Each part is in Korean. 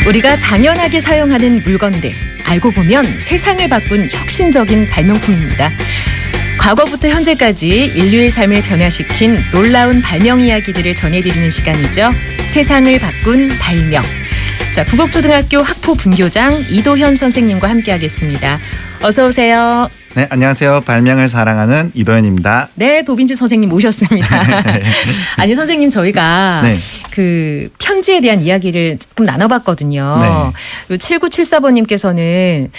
우리가 당연하게 사용하는 물건들, 알고 보면 세상을 바꾼 혁신적인 발명품입니다. 과거부터 현재까지 인류의 삶을 변화시킨 놀라운 발명 이야기들을 전해드리는 시간이죠. 세상을 바꾼 발명. 자, 부곡초등학교 학포 분교장 이도현 선생님과 함께하겠습니다. 어서 오세요. 네, 안녕하세요. 발명을 사랑하는 이도현입니다. 네, 도빈지 선생님 모셨습니다. 아니, 선생님 저희가 그 편지에 대한 이야기를 조금 나눠봤거든요. 네. 7974번님께서는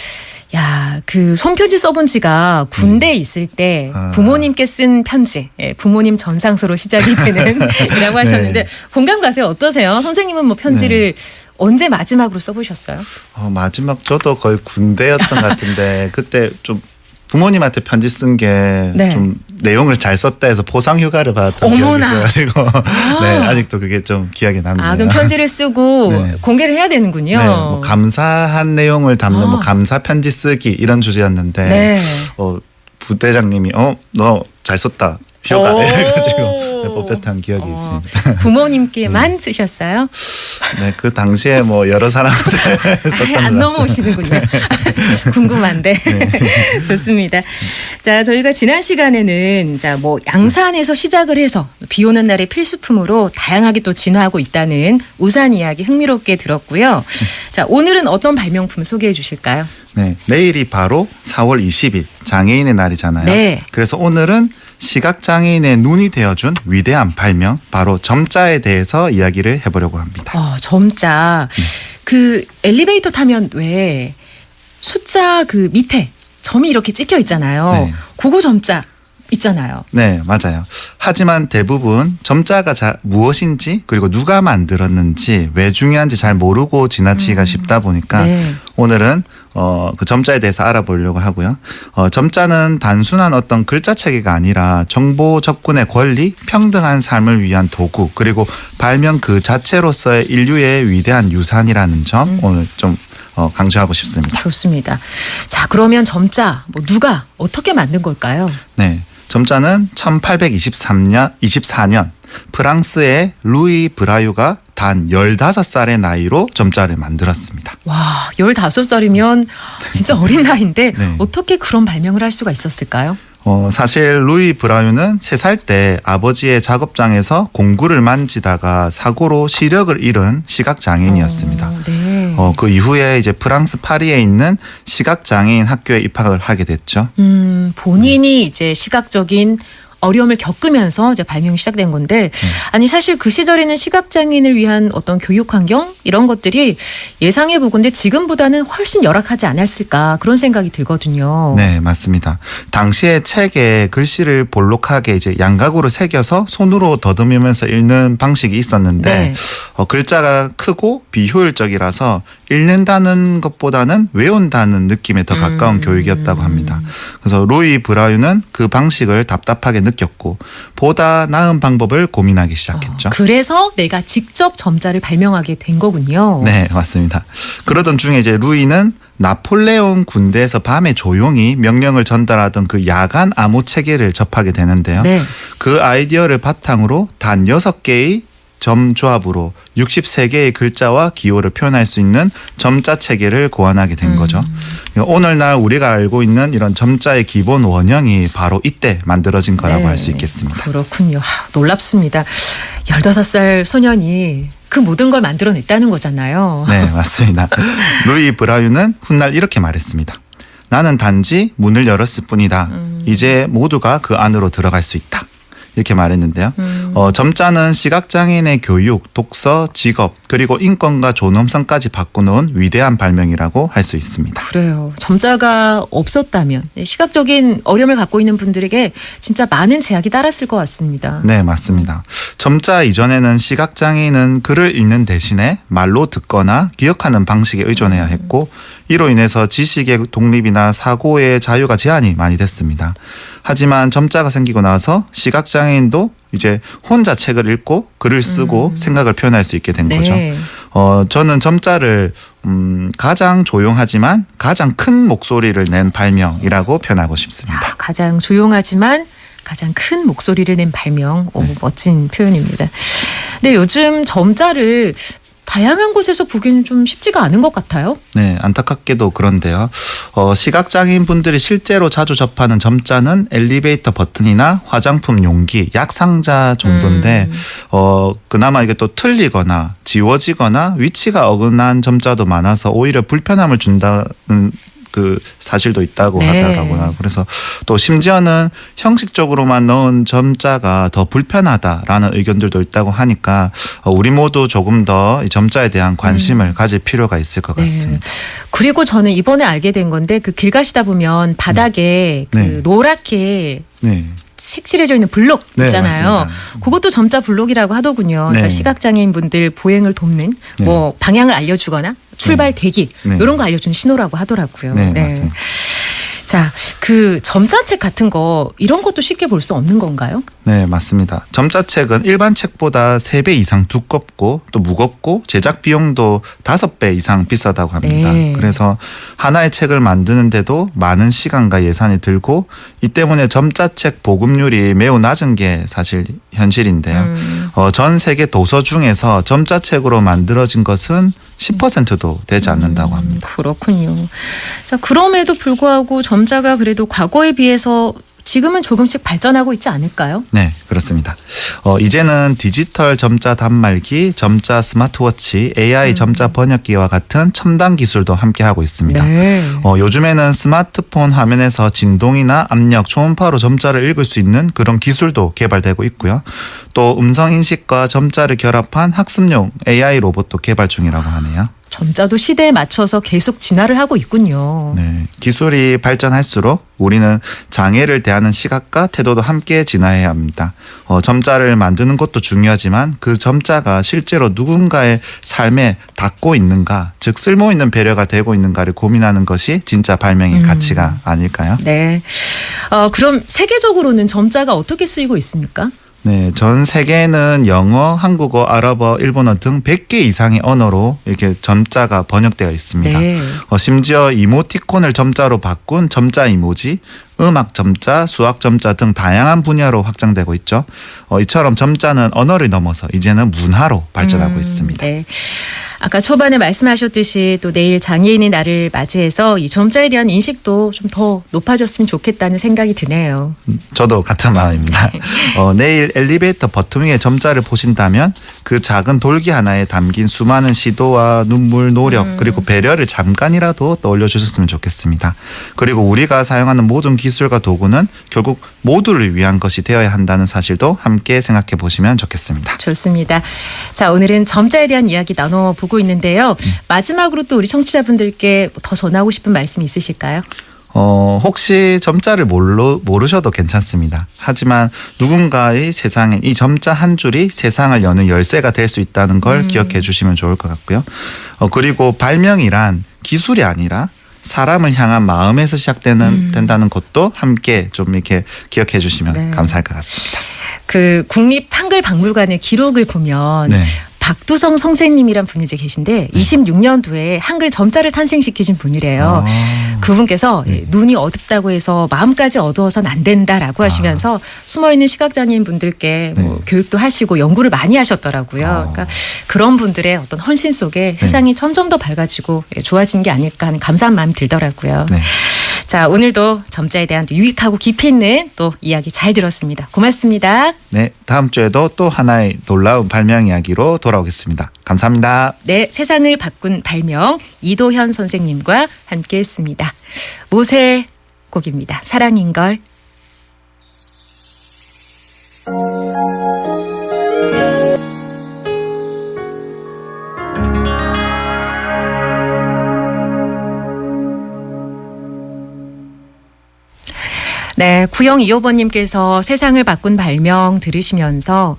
야, 그 손편지 써본 지가 군대에 있을 때 부모님께 쓴 편지, 부모님 전상서로 시작이 되는 이라고 하셨는데 공감 가세요? 어떠세요? 선생님은 뭐 편지를 언제 마지막으로 써보셨어요? 마지막 저도 거의 군대였던 것 같은데 그때 좀 부모님한테 편지 쓴 게 좀 내용을 잘 썼다 해서 포상 휴가를 받았던 기억이 있어가지고 네, 아직도 그게 좀 기억이 납니다. 아, 그럼 편지를 쓰고 공개를 해야 되는군요. 네, 뭐 감사한 내용을 담는 뭐 감사 편지 쓰기 이런 주제였는데 부대장님이 너 잘 썼다. 휴가 해가지고 뽑혔던 기억이 있습니다. 부모님께만 쓰셨어요? 네, 그 당시에 뭐 여러 사람한테 썼던 안 넘어오시는군요. 궁금한데. 좋습니다. 자, 저희가 지난 시간에는 뭐 양산에서 시작을 해서 비 오는 날의 필수품으로 다양하게 또 진화하고 있다는 우산 이야기 흥미롭게 들었고요. 자, 오늘은 어떤 발명품 소개해 주실까요? 네, 내일이 바로 4월 20일 장애인의 날이잖아요. 네. 그래서 오늘은 시각장애인의 눈이 되어준 위대한 발명, 바로 점자에 대해서 이야기를 해보려고 합니다. 점자. 그 엘리베이터 타면 왜 숫자 그 밑에 점이 이렇게 찍혀 있잖아요. 그거 점자 있잖아요. 네, 맞아요. 하지만 대부분 점자가 무엇인지 그리고 누가 만들었는지 왜 중요한지 잘 모르고 지나치기가 쉽다 보니까 오늘은 그 점자에 대해서 알아보려고 하고요. 점자는 단순한 어떤 글자 체계가 아니라 정보 접근의 권리, 평등한 삶을 위한 도구, 그리고 발명 그 자체로서의 인류의 위대한 유산이라는 점 오늘 좀 강조하고 싶습니다. 좋습니다. 자, 그러면 점자 누가 어떻게 만든 걸까요? 네, 점자는 1824년 프랑스의 루이 브라유가 단 15살의 나이로 점자를 만들었습니다. 와, 15살이면 진짜 어린 나이인데 어떻게 그런 발명을 할 수가 있었을까요? 사실 루이 브라유는 3살 때 아버지의 작업장에서 공구를 만지다가 사고로 시력을 잃은 시각장애인이었습니다. 그 이후에 이제 프랑스 파리에 있는 시각장애인 학교에 입학을 하게 됐죠. 본인이 이제 시각적인 어려움을 겪으면서 이제 발명이 시작된 건데 아니 사실 그 시절에는 시각장애인을 위한 어떤 교육 환경 이런 것들이 예상해 보건데 지금보다는 훨씬 열악하지 않았을까 그런 생각이 들거든요. 네, 맞습니다. 당시에 책에 글씨를 볼록하게 이제 양각으로 새겨서 손으로 더듬으면서 읽는 방식이 있었는데 글자가 크고 비효율적이라서 읽는다는 것보다는 외운다는 느낌에 더 가까운 교육이었다고 합니다. 그래서 루이 브라유는 그 방식을 답답하게 느꼈고 보다 나은 방법을 고민하기 시작했죠. 그래서 내가 직접 점자를 발명하게 된 거군요. 네, 맞습니다. 그러던 중에 이제 루이는 나폴레옹 군대에서 밤에 조용히 명령을 전달하던 그 야간 암호 체계를 접하게 되는데요. 그 아이디어를 바탕으로 단 6개의 점 조합으로 63개의 글자와 기호를 표현할 수 있는 점자 체계를 고안하게 된 거죠. 오늘날 우리가 알고 있는 이런 점자의 기본 원형이 바로 이때 만들어진 거라고 할 수 있겠습니다. 그렇군요. 놀랍습니다. 15살 소년이 그 모든 걸 만들어냈다는 거잖아요. 네, 맞습니다. 루이 브라유는 훗날 이렇게 말했습니다. 나는 단지 문을 열었을 뿐이다. 이제 모두가 그 안으로 들어갈 수 있다. 이렇게 말했는데요. 점자는 시각장애인의 교육, 독서, 직업 그리고 인권과 존엄성까지 바꿔놓은 위대한 발명이라고 할 수 있습니다. 그래요. 점자가 없었다면 시각적인 어려움을 갖고 있는 분들에게 진짜 많은 제약이 따랐을 것 같습니다. 네, 맞습니다. 점자 이전에는 시각장애인은 글을 읽는 대신에 말로 듣거나 기억하는 방식에 의존해야 했고 이로 인해서 지식의 독립이나 사고의 자유가 제한이 많이 됐습니다. 하지만 점자가 생기고 나서 시각장애인도 이제 혼자 책을 읽고 글을 쓰고 생각을 표현할 수 있게 된 거죠. 저는 점자를 가장 조용하지만 가장 큰 목소리를 낸 발명이라고 표현하고 싶습니다. 가장 조용하지만 가장 큰 목소리를 낸 발명. 멋진 표현입니다. 근데 요즘 점자를 다양한 곳에서 보기는 좀 쉽지가 않은 것 같아요. 네, 안타깝게도 그런데요. 시각장애인 분들이 실제로 자주 접하는 점자는 엘리베이터 버튼이나 화장품 용기, 약 상자 정도인데 그나마 이게 또 틀리거나 지워지거나 위치가 어긋난 점자도 많아서 오히려 불편함을 준다는 그 사실도 있다고 네. 하더라고요. 그래서 또 심지어는 형식적으로만 넣은 점자가 더 불편하다라는 의견들도 있다고 하니까 우리 모두 조금 더 이 점자에 대한 관심을 가질 필요가 있을 것 같습니다. 그리고 저는 이번에 알게 된 건데 그 길 가시다 보면 바닥에 그 네. 노랗게 네. 색칠해져 있는 블록 네, 있잖아요. 맞습니다. 그것도 점자 블록이라고 하더군요. 그러니까 네. 시각장애인 분들 보행을 돕는 네. 뭐 방향을 알려주거나 출발 대기 네. 이런 거 알려주는 신호라고 하더라고요. 네, 맞습니다. 자, 그 점자책 같은 거 이런 것도 쉽게 볼 수 없는 건가요? 네, 맞습니다. 점자책은 일반 책보다 3배 이상 두껍고 또 무겁고 제작 비용도 5배 이상 비싸다고 합니다. 네. 그래서 하나의 책을 만드는데도 많은 시간과 예산이 들고 이 때문에 점자책 보급률이 매우 낮은 게 사실 현실인데요. 전 세계 도서 중에서 점자책으로 만들어진 것은 10%도 되지 않는다고 합니다. 그렇군요. 자, 그럼에도 불구하고 점자가 그래도 과거에 비해서 지금은 조금씩 발전하고 있지 않을까요? 네, 그렇습니다. 이제는 디지털 점자 단말기, 점자 스마트워치, AI 점자 번역기와 같은 첨단 기술도 함께하고 있습니다. 네. 요즘에는 스마트폰 화면에서 진동이나 압력, 초음파로 점자를 읽을 수 있는 그런 기술도 개발되고 있고요. 또 음성 인식과 점자를 결합한 학습용 AI 로봇도 개발 중이라고 하네요. 점자도 시대에 맞춰서 계속 진화를 하고 있군요. 네, 기술이 발전할수록 우리는 장애를 대하는 시각과 태도도 함께 진화해야 합니다. 점자를 만드는 것도 중요하지만 그 점자가 실제로 누군가의 삶에 닿고 있는가, 즉 쓸모 있는 배려가 되고 있는가를 고민하는 것이 진짜 발명의 가치가 아닐까요? 네. 그럼 세계적으로는 점자가 어떻게 쓰이고 있습니까? 네, 전 세계에는 영어, 한국어, 아랍어, 일본어 등 100개 이상의 언어로 이렇게 점자가 번역되어 있습니다. 네. 심지어 이모티콘을 점자로 바꾼 점자 이모지, 음악 점자, 수학 점자 등 다양한 분야로 확장되고 있죠. 이처럼 점자는 언어를 넘어서 이제는 문화로 발전하고 있습니다. 네. 아까 초반에 말씀하셨듯이 또 내일 장애인의 날을 맞이해서 이 점자에 대한 인식도 좀 더 높아졌으면 좋겠다는 생각이 드네요. 저도 같은 마음입니다. 내일 엘리베이터 버튼 위에 점자를 보신다면 그 작은 돌기 하나에 담긴 수많은 시도와 눈물, 노력 그리고 배려를 잠깐이라도 떠올려 주셨으면 좋겠습니다. 그리고 우리가 사용하는 모든 기술과 도구는 결국 모두를 위한 것이 되어야 한다는 사실도 함께 생각해 보시면 좋겠습니다. 좋습니다. 자, 오늘은 점자에 대한 이야기 나눠보고 있는데요. 마지막으로 또 우리 청취자분들께 더 전하고 싶은 말씀 있으실까요? 혹시 점자를 모르셔도 괜찮습니다. 하지만 누군가의 세상에 이 점자 한 줄이 세상을 여는 열쇠가 될 수 있다는 걸 기억해 주시면 좋을 것 같고요. 그리고 발명이란 기술이 아니라 사람을 향한 마음에서 시작된다는 것도 함께 좀 이렇게 기억해 주시면 네. 감사할 것 같습니다. 그 국립한글박물관의 기록을 보면 네. 박두성 선생님이란 분이 이제 계신데 26년도에 한글 점자를 탄생시키신 분이래요. 그분께서 눈이 어둡다고 해서 마음까지 어두워서는 안 된다라고 하시면서 숨어있는 시각장애인 분들께 뭐 교육도 하시고 연구를 많이 하셨더라고요. 그러니까 그런 분들의 어떤 헌신 속에 세상이 점점 더 밝아지고 좋아지는 게 아닐까 하는 감사한 마음이 들더라고요. 네. 자, 오늘도 점자에 대한 또 유익하고 깊이 있는 또 이야기 잘 들었습니다. 고맙습니다. 네, 다음 주에도 또 하나의 놀라운 발명 이야기로 돌아오겠습니다. 감사합니다. 네, 세상을 바꾼 발명 이도현 선생님과 함께했습니다. 모세 곡입니다. 사랑인걸. 네, 9025번님께서 세상을 바꾼 발명 들으시면서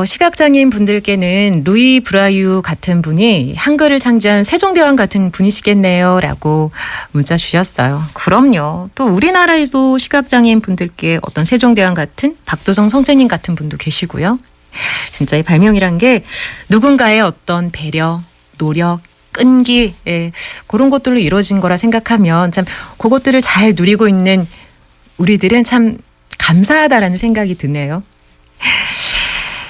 시각장애인 분들께는 루이 브라유 같은 분이 한글을 창제한 세종대왕 같은 분이시겠네요 라고 문자 주셨어요. 그럼요. 또 우리나라에도 시각장애인 분들께 어떤 세종대왕 같은 박도성 선생님 같은 분도 계시고요. 진짜 이 발명이란 게 누군가의 어떤 배려, 노력, 끈기 그런 것들로 이루어진 거라 생각하면 참 그것들을 잘 누리고 있는 우리들은 참 감사하다라는 생각이 드네요.